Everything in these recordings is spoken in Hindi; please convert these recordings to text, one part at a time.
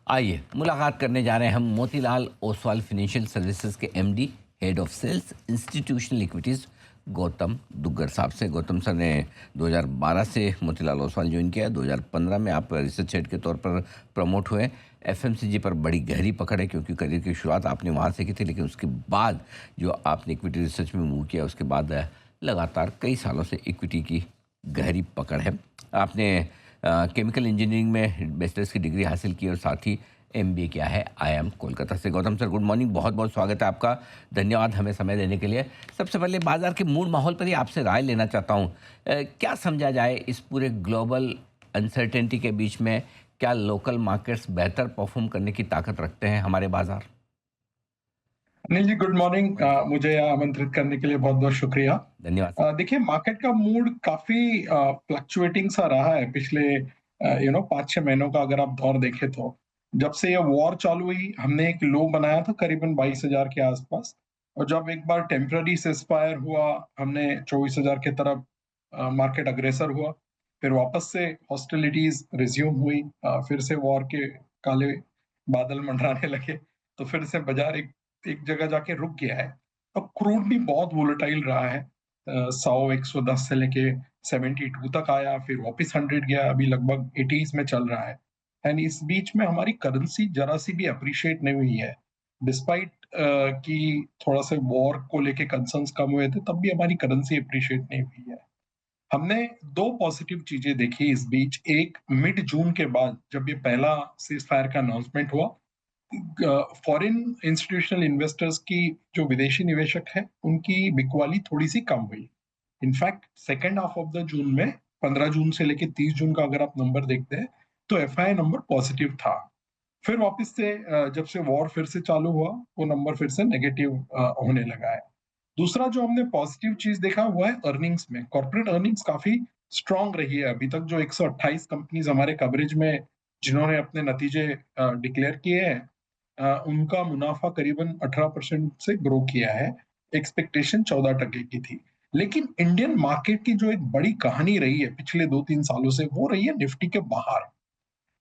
आइए मुलाकात करने जा रहे हैं हम मोतीलाल ओसवाल फाइनेंशियल सर्विसेज के MD head of sales institutional equities Gautam Duggar साहब से। गौतम सर ने 2012 से मोतीलाल ओसवाल ज्वाइन किया। 2015 में आप रिसर्च हेड के तौर पर प्रमोट हुए। एफएमसीजी पर बड़ी गहरी पकड़ है क्योंकि करियर की शुरुआत आपने वहाँ से की थी, लेकिन उसके बाद जो आपने इक्विटी रिसर्च में मूव किया उसके बाद लगातार कई सालों से इक्विटी की गहरी पकड़ है। आपने केमिकल इंजीनियरिंग में बैचलर्स की डिग्री हासिल की और साथ ही एमबीए किया है आईआईएम कोलकाता से। गौतम सर, गुड मॉर्निंग, बहुत बहुत स्वागत है आपका। धन्यवाद हमें समय देने के लिए। सबसे पहले बाजार के मूड माहौल पर ही आपसे राय लेना चाहता हूँ। क्या समझा जाए इस पूरे ग्लोबल अनसर्टेनिटी के बीच में? क्या लोकल मार्केट्स बेहतर परफॉर्म करने की ताकत रखते हैं हमारे बाजार? Anil ji, good morning. मुझे यहाँ आमंत्रित करने के लिए बहुत बहुत शुक्रिया। धन्यवाद। देखिए, मार्केट का मूड काफी फ्लक्चुएटिंग सा रहा है पिछले 5-6 महीनों का। अगर आप दौर देखें तो जब से ये वॉर चालू हुई, हमने एक लो बनाया था करीबन 22,000 के आसपास, और जब एक बार टेम्पररी सेस्फायर हुआ, हमने 24,000 के तरफ मार्केट अग्रेसर हुआ। फिर वापस से हॉस्टिलिटीज रिज्यूम हुई, फिर से वॉर के काले बादल मंडराने लगे, तो फिर से बाजार एक एक जगह जाके रुक गया है। अब क्रूड भी बहुत वोलेटाइल रहा है। 100-110 से लेके 72 तक आया, फिर वापस 100 गया, अभी लगभग 80s में चल रहा है। एंड इस बीच में हमारी करेंसी जरा सी भी अप्रिशिएट नहीं हुई है, डिस्पाइट कि थोड़ा सा वॉर को लेके कंसर्न्स कम हुए थे, तब भी हमारी करेंसी अप्रिशिएट नहीं हुई है। हमने दो पॉजिटिव चीजें देखी इस बीच। एक, मिड जून के बाद जब ये पहला सीज फायर का अनाउंसमेंट हुआ, फॉरेन इंस्टीट्यूशनल इन्वेस्टर्स की, जो विदेशी निवेशक है, उनकी बिकवाली थोड़ी सी कम हुई। In fact second half of the June में, 15 जून से लेके 30 जून का अगर आप नंबर देखते हैं, तो एफआई नंबर पॉजिटिव था। फिर वापस से जब से वॉर फिर से चालू हुआ, वो नंबर फिर से नेगेटिव होने लगा है। दूसरा जो हमने पॉजिटिव चीज देखा हुआ है अर्निंग्स में। कॉर्पोरेट अर्निंग्स काफी स्ट्रांग रही है अभी तक। जो 128 कंपनीज हमारे कवरेज में जिन्होंने अपने नतीजे डिक्लेयर किए हैं, उनका मुनाफा करीबन 18% से ग्रो किया है। एक्सपेक्टेशन 14% की थी। लेकिन इंडियन मार्केट की जो एक बड़ी कहानी रही है पिछले 2-3 सालों से, वो रही है निफ्टी के बाहर।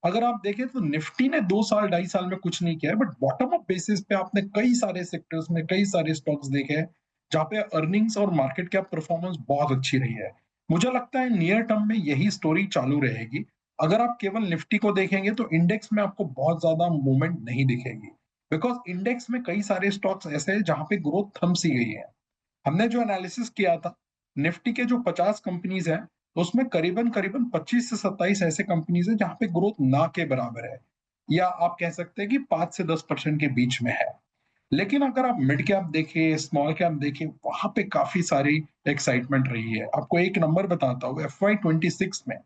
अगर आप देखें तो निफ्टी ने 2 साल 2.5 साल में कुछ नहीं किया है, बट बॉटम अप बेसिस पे आपने कई सारे सेक्टर्स में कई सारे स्टॉक्स देखे हैं जहां पे अर्निंग्स और मार्केट कैप परफॉर्मेंस बहुत अच्छी रही है। मुझे लगता है नियर टर्म में यही स्टोरी चालू रहेगी। अगर आप केवल निफ्टी को देखेंगे तो इंडेक्स में आपको बहुत ज्यादा मूवमेंट नहीं दिखेगी, बिकॉज इंडेक्स में कई सारे स्टॉक्स ऐसे हैं जहां पे ग्रोथ थम सी गई है। हमने जो एनालिसिस किया था, निफ्टी के जो 50 कंपनीज हैं, उसमें करीबन करीबन 25 से 27 ऐसे कंपनीज हैं जहां पे ग्रोथ ना के बराबर है, या आप कह सकते हैं कि 5 से 10% के बीच में है। लेकिन अगर आप मिड कैप देखें, स्मॉल कैप देखें, वहां पे काफी सारी एक्साइटमेंट रही है। आपको एक नंबर बताता हूँ, FY26 में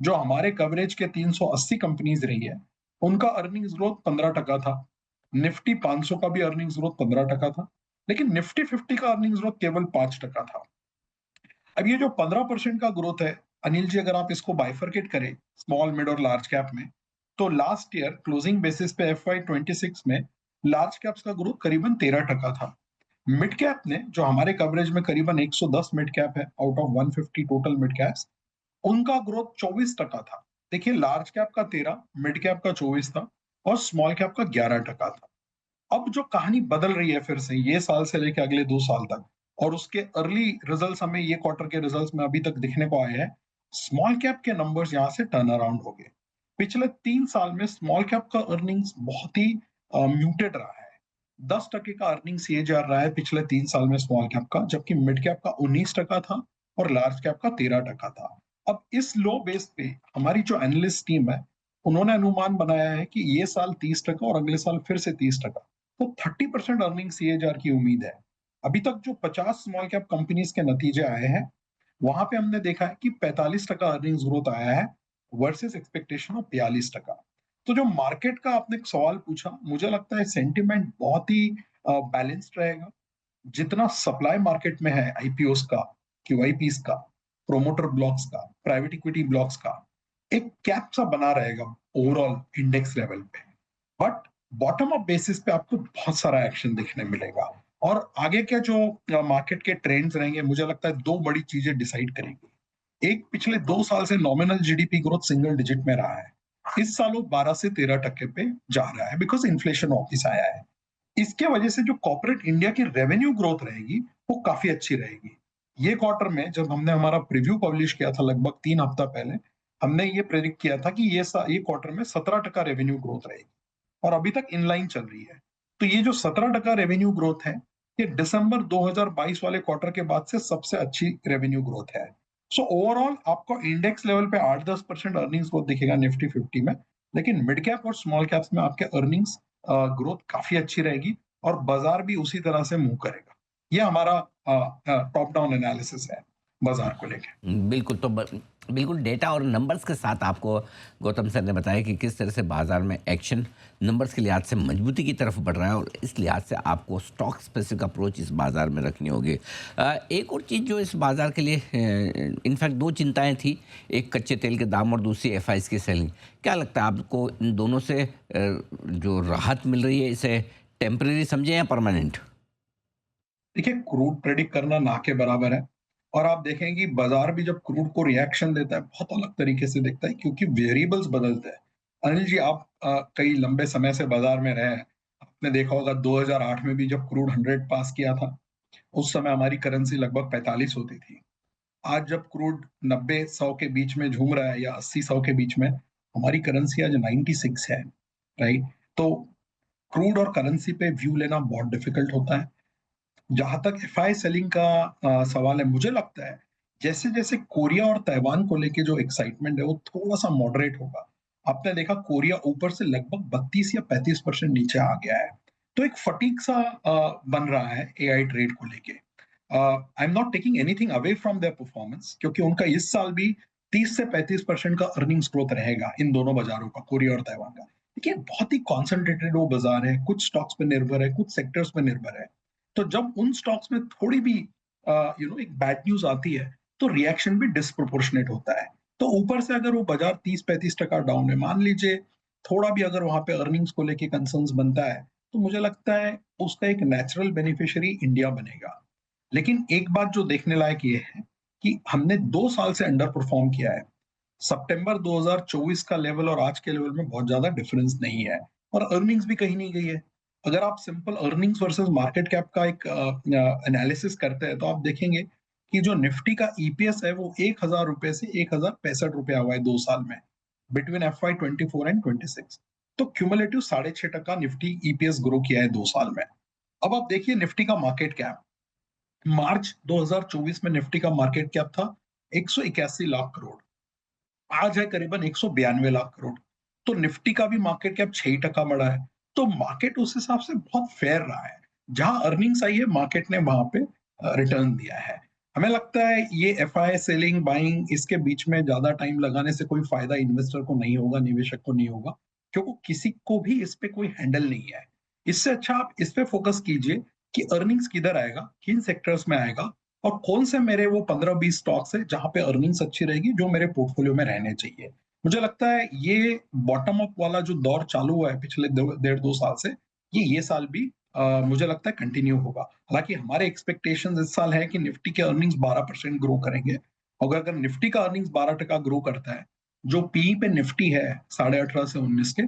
जो हमारे कवरेज के 380 कंपनीज रही है, उनका अर्निंग्स ग्रोथ 15% था। निफ्टी 500 का भी अर्निंग्स ग्रोथ 15% था, लेकिन निफ्टी 50 का अर्निंग्स ग्रोथ केवल 5% था। अब ये जो 15% का ग्रोथ है, अनिल जी, अगर आप इसको बाइफरकेट करें स्मॉल, मिड और लार्ज कैप में, तो लास्ट ईयर क्लोजिंग बेसिस पे FY26 में लार्ज कैप्स का ग्रोथ करीबन 13% था। मिड कैप ने, जो हमारे कवरेज में करीबन 110 मिड कैप है out of 150 total mid caps, उनका ग्रोथ 24% था। देखिए, लार्ज कैप का 13, मिड कैप का 24 था, और स्मॉल कैप का 11% था। अब जो कहानी बदल रही है फिर से ये साल से लेकर अगले 2 साल तक, और उसके अर्ली रिजल्ट्स हमें ये क्वार्टर के रिजल्ट्स में अभी तक दिखने को आए हैं। स्मॉल कैप के नंबर्स यहाँ से टर्न अराउंड हो गए। पिछले 3 साल में स्मॉल कैप का अर्निंग्स बहुत ही म्यूटेड रहा है। 10% का अर्निंग्स ये जा रहा है पिछले 3 साल में स्मॉल कैप का, जबकि मिड कैप का 19% था और लार्ज कैप का 13% था। अब इस लो बेस पे हमारी जो एनालिस्ट टीम है, उन्होंने अनुमान बनाया है कि ये साल 30% और अगले साल फिर से 30%, तो 30% अर्निंग सीएजीआर की उम्मीद है। अभी तक जो 50 स्मॉल कैप कंपनीज के नतीजे आए हैं, वहां पे हमने देखा है कि 45% अर्निंग्स ग्रोथ आया है वर्सेस एक्सपेक्टेशन ऑफ 42%। तो जो मार्केट का आपने एक सवाल पूछा, मुझे लगता है सेंटिमेंट बहुत ही बैलेंस्ड रहेगा। जितना सप्लाई मार्केट में है आईपीओस का, क्यूआईपीस का, प्रोमोटर ब्लॉक्स का, प्राइवेट इक्विटी ब्लॉक्स का, एक कैप सा बना रहेगा ओवरऑल इंडेक्स लेवल पे। बट बॉटम अप बेसिस पे आपको बहुत सारा एक्शन देखने मिलेगा। और आगे के जो मार्केट के ट्रेंड्स रहेंगे, मुझे लगता है दो बड़ी चीजें डिसाइड करेंगी। एक, पिछले 2 साल से nominal GDP growth single digit में रहा है। इस साल वो 12 से 13% पे जा रहा है बिकॉज़ इन्फ्लेशन वापस आया है। इसके वजह से जो कॉर्पोरेट इंडिया की रेवेन्यू ग्रोथ रहेगी, वो काफ़ी अच्छी रहेगी। ये क्वार्टर में जब हमने हमारा प्रीव्यू पब्लिश किया था लगभग 3 हफ्ता पहले, हमने ये प्रेडिक्ट किया था कि ये क्वार्टर में 17% रेवेन्यू ग्रोथ रहेगी और अभी तक इन लाइन चल रही है। तो ये जो 17% रेवेन्यू ग्रोथ है, ये दिसंबर 2022 वाले क्वार्टर के बाद से सबसे अच्छी रेवेन्यू ग्रोथ है। सो ओवरऑल आपको इंडेक्स लेवल पे 8-10% अर्निंग्स ग्रोथ दिखेगा निफ्टी 50 में, लेकिन मिड कैप और स्मॉल कैप्स में आपके अर्निंग्स ग्रोथ काफ़ी अच्छी रहेगी और बाज़ार भी उसी तरह से मूव करेगा। ये हमारा टॉप डाउन एनालिसिस है बाज़ार को लेके। बिल्कुल, तो बिल्कुल डेटा और नंबर्स के साथ आपको गौतम सर ने बताया कि किस तरह से बाज़ार में एक्शन नंबर्स के लिहाज से मजबूती की तरफ बढ़ रहा है और इस लिहाज से आपको स्टॉक स्पेसिफिक अप्रोच इस बाज़ार में रखनी होगी। एक और चीज़ जो इस बाज़ार के लिए इनफैक्ट 2 चिंताएँ थी, एक कच्चे तेल के दाम और दूसरी एफआईज़ की सेलिंग। क्या लगता है आपको इन दोनों से जो राहत मिल रही है इसे टेम्परेरी समझें या परमानेंट? देखिए, क्रूड प्रेडिक्ट करना ना के बराबर है और आप देखें कि बाजार भी जब क्रूड को रिएक्शन देता है, बहुत अलग तरीके से देखता है क्योंकि वेरिएबल्स बदलते हैं। अनिल जी, आप कई लंबे समय से बाजार में रहे हैं। आपने देखा होगा 2008 में भी जब क्रूड 100 पास किया था, उस समय हमारी करेंसी लगभग 45 होती थी। आज जब क्रूड 90-100 के बीच में झूम रहा है या 80-100 के बीच में, हमारी करेंसी आज 96 है, राइट? तो क्रूड और करेंसी पे व्यू लेना बहुत डिफिकल्ट होता है। जहाँ तक एफआई सेलिंग का सवाल है, मुझे लगता है जैसे-जैसे कोरिया और ताइवान को लेके जो एक्साइटमेंट है, वो थोड़ा-सा मॉडरेट होगा। आपने देखा कोरिया ऊपर से लगभग 32 या 35% नीचे आ गया है। तो एक फटीग सा बन रहा है एआई ट्रेड को लेके। I am not taking anything away from their performance क्योंकि उनका इस साल भी 30 से 35% का अर्निंग्स ग्रोथ रहेगा इन दोनों बाजारों का, कोरिया और ताइवान का। देखिए, बहुत ही कॉन्संट्रेटेड वो बाजार है, कुछ स्टॉक्स पे निर्भर है, कुछ सेक्टर्स पे निर्भर है। तो जब उन स्टॉक्स में थोड़ी भी एक बैड न्यूज आती है तो रिएक्शन भी डिस्प्रोपोर्शनेट होता है। तो ऊपर से अगर वो बाजार 30-35% डाउन है, मान लीजिए थोड़ा भी अगर वहां पे अर्निंग्स को लेके कंसर्न्स बनता है, तो मुझे लगता है उसका एक नेचुरल बेनिफिशियरी इंडिया बनेगा। लेकिन एक बात जो देखने लायक ये है कि हमने 2 साल से अंडर परफॉर्म किया है। सितंबर 2024 का लेवल और आज के लेवल में बहुत ज्यादा डिफरेंस नहीं है और अर्निंग्स भी कहीं नहीं गई है। अगर आप simple earnings versus market cap का एक एनालिसिस करते हैं तो आप देखेंगे कि जो निफ्टी का ईपीएस है वो 1,000 रुपए से 1,065 रुपए हुआ है 2 साल में, बिटवीन FY 24 एंड 26। तो क्यूमुलेटिव 6.5% निफ्टी ईपीएस ग्रो किया है 2 साल में। अब आप देखिए निफ्टी का मार्केट कैप, मार्च 2024 में निफ्टी का मार्केट कैप था 181 लाख करोड़, आज है करीबन 192 लाख करोड़। तो निफ्टी का भी मार्केट कैप 6% बढ़ा है। तो मार्केट उस हिसाब से बहुत फेयर रहा है। जहां अर्निंग्स आई है मार्केट ने वहां पे रिटर्न दिया है। हमें लगता है ये एफआई सेलिंग बाइंग इसके बीच में ज्यादा टाइम लगाने से कोई फायदा इन्वेस्टर को नहीं होगा, निवेशक को नहीं होगा, क्योंकि किसी को भी इस पे कोई हैंडल नहीं है। इससे अच्छा आप इस पे फोकस कीजिए कि अर्निंग्स किधर आएगा, किन सेक्टर्स में आएगा और कौन से मेरे वो 15-20 स्टॉक्स है जहां पे अर्निंग्स अच्छी रहेगी जो मेरे पोर्टफोलियो में रहने चाहिए। मुझे लगता है ये बॉटम अप वाला जो दौर चालू हुआ है पिछले 1.5-2 साल से, ये साल भी मुझे लगता है कंटिन्यू होगा। हालांकि हमारे एक्सपेक्टेशंस इस साल है कि निफ्टी के अर्निंग्स 12% ग्रो करेंगे और अगर निफ्टी का अर्निंग्स 12% ग्रो करता है, जो पी पे निफ्टी है 18.5 से 19 के,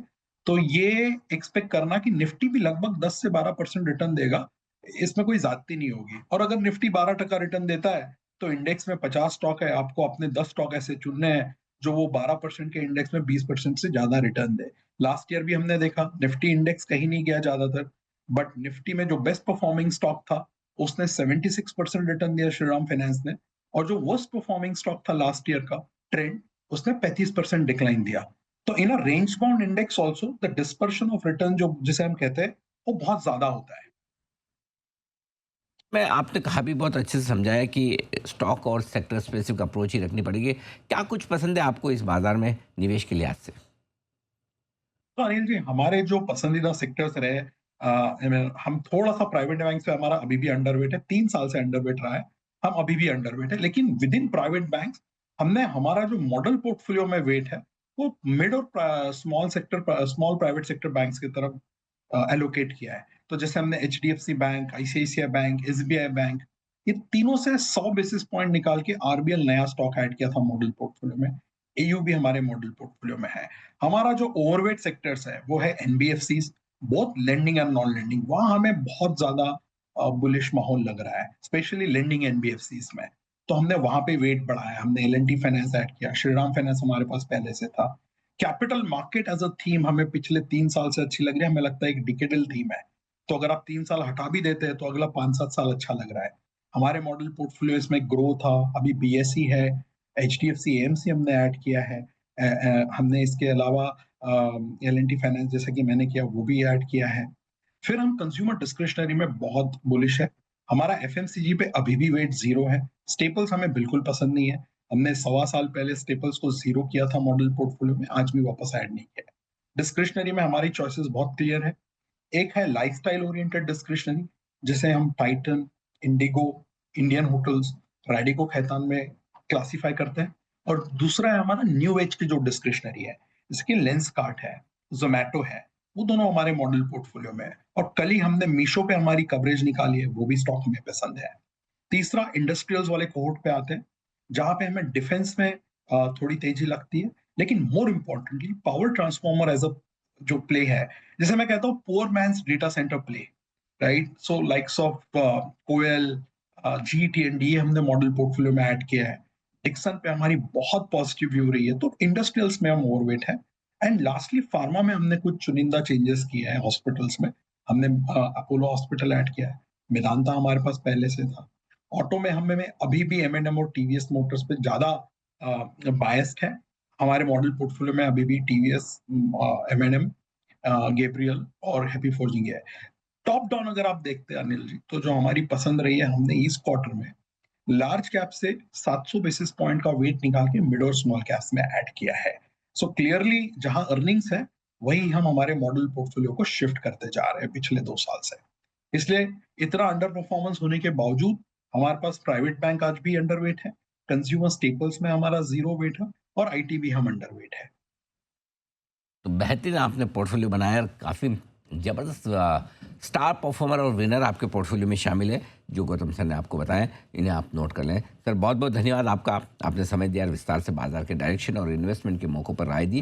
तो ये एक्सपेक्ट करना कि निफ्टी भी लगभग 10 से 12% रिटर्न देगा, इसमें कोई ज्यादती नहीं होगी। और अगर निफ्टी 12% रिटर्न देता है तो इंडेक्स में 50 स्टॉक है, आपको अपने 10 स्टॉक ऐसे चुनने हैं जो वो 12% के इंडेक्स में 20% से ज्यादा रिटर्न दे। लास्ट ईयर भी हमने देखा निफ्टी इंडेक्स कहीं नहीं गया ज्यादातर, बट निफ्टी में जो बेस्ट परफॉर्मिंग स्टॉक था उसने 76% रिटर्न दिया, श्रीराम फाइनेंस ने, और जो वर्स्ट परफॉर्मिंग स्टॉक था लास्ट ईयर का ट्रेंड, उसने 35% डिक्लाइन दिया। तो in a range bound index also the dispersion of return जो जिसे हम कहते हैं वो बहुत ज्यादा होता है। मैं आपने कहा भी बहुत अच्छे से समझाया कि स्टॉक और सेक्टर स्पेसिफिक अप्रोच ही रखनी पड़ेगी। क्या कुछ पसंद है आपको इस बाज़ार में निवेश के लिहाज से? तो अनिल जी, हमारे जो पसंदीदा सेक्टर्स रहे, हम थोड़ा सा प्राइवेट बैंक पे हमारा अभी भी अंडरवेट है, 3 साल से अंडरवेट रहा है, हम अभी भी अंडरवेट है, लेकिन विद इन प्राइवेट बैंक हमने हमारा जो मॉडल पोर्टफोलियो में वेट है वो मिड और स्मॉल प्राइवेट सेक्टर बैंक्स की तरफ एलोकेट किया है। तो जैसे हमने HDFC bank, ICICI bank, SBI bank, ये तीनों से 100 बेसिस पॉइंट निकाल के आरबीएल नया स्टॉक ऐड किया था मॉडल पोर्टफोलियो में। एयू भी हमारे मॉडल पोर्टफोलियो में है। हमारा जो ओवरवेट सेक्टर्स है वो है NBFCs, both lending and non lending. वहां हमें बहुत ज्यादा बुलिश माहौल लग रहा है, स्पेशली लेंडिंग एनबीएफसीज में। तो हमने वहां पे वेट बढ़ाया, हमने एल फाइनेंस ऐड किया, श्रीराम फाइनेंस हमारे पास पहले से था। Capital market as a theme हमें पिछले 3 साल से अच्छी लग रही है, हमें लगता है एक डिकेडल थीम है। तो अगर आप 3 साल हटा भी देते हैं तो अगला 5-7 साल अच्छा लग रहा है। हमारे मॉडल पोर्टफोलियो इसमें ग्रो था, अभी बीएसई है, एचडीएफसी एएमसी हमने ऐड किया है। हमने इसके अलावा एल फाइनेंस जैसा कि मैंने किया वो भी ऐड किया है। फिर हम कंज्यूमर डिस्क्रिशनरी में बहुत बुलिश है। हमारा एफएमसीजी पे अभी भी वेट जीरो है। स्टेपल्स हमें बिल्कुल पसंद नहीं है। हमने 1.25 साल पहले स्टेपल्स को जीरो किया था मॉडल पोर्टफोलियो में, आज भी वापस ऐड नहीं किया है। डिस्क्रिशनरी में हमारी चॉइसेस बहुत क्लियर है। एक है लाइफस्टाइल ओरिएंटेड डिस्क्रिशनरी, जिसे हम Titan, Indigo, Indian hotels, Radico Khaitan में क्लासिफाई करते हैं। और दूसरा है हमारा न्यू एज की जो डिस्क्रिशनरी है, जैसे कि लेंस कार्ट है, जोमैटो है, वो दोनों हमारे मॉडल पोर्टफोलियो में है। और कल ही हमने मीशो पे हमारी कवरेज निकाली है, वो भी स्टॉक हमें पसंद है। तीसरा इंडस्ट्रियल्स वाले कोहोर्ट पे आते हैं, जहां पे हमें डिफेंस में थोड़ी तेजी लगती है, लेकिन more importantly power transformer as a जो प्ले है, जैसे मैं कहता हूँ poor man's data centre play, right? So likes of coal, GTND हमने मॉडल पोर्टफोलियो में ऐड किया है। डिक्सन पे हमारी बहुत पॉजिटिव व्यू रही है, तो इंडस्ट्रियल्स में हम ओवरवेट है। एंड लास्टली फार्मा में हमने कुछ चुनिंदा चेंजेस किए हैं। हॉस्पिटल्स में हमने अपोलो हॉस्पिटल ऐड किया है, मेदांता हमारे पास पहले से था। ऑटो में हमें अभी भी एम और टीवीएस मोटर्स पे ज्यादा बायस्ड है। हमारे मॉडल पोर्टफोलियो में अभी भी टीवीएस, एम गैब्रियल और हैप्पी फोर्जिंग है। टॉप डाउन अगर आप देखते हैं अनिल जी, तो जो हमारी पसंद रही है, हमने इस क्वार्टर में लार्ज कैप से 700 बेसिस पॉइंट का वेट निकाल के मिड और स्मॉल कैप्स में ऐड किया है। सो क्लियरली जहां अर्निंग्स है, वही हम हमारे मॉडल पोर्टफोलियो को शिफ्ट करते जा रहे हैं पिछले 2 साल से। इसलिए इतना अंडर परफॉर्मेंस होने के बावजूद हमारे पास प्राइवेट बैंक आज भी अंडरवेट है, कंज्यूमर स्टेपल्स में हमारा जीरो वेट है, और आईटी भी हम अंडरवेट है। तो बेहतरीन आपने पोर्टफोलियो बनाया और काफ़ी ज़बरदस्त स्टार परफॉर्मर और विनर आपके पोर्टफोलियो में शामिल है, जो गौतम सर ने आपको बताया। इन्हें आप नोट कर लें। सर बहुत बहुत धन्यवाद आपका, आपने समय दिया और विस्तार से बाजार के डायरेक्शन और इन्वेस्टमेंट के मौक़ों पर राय दी।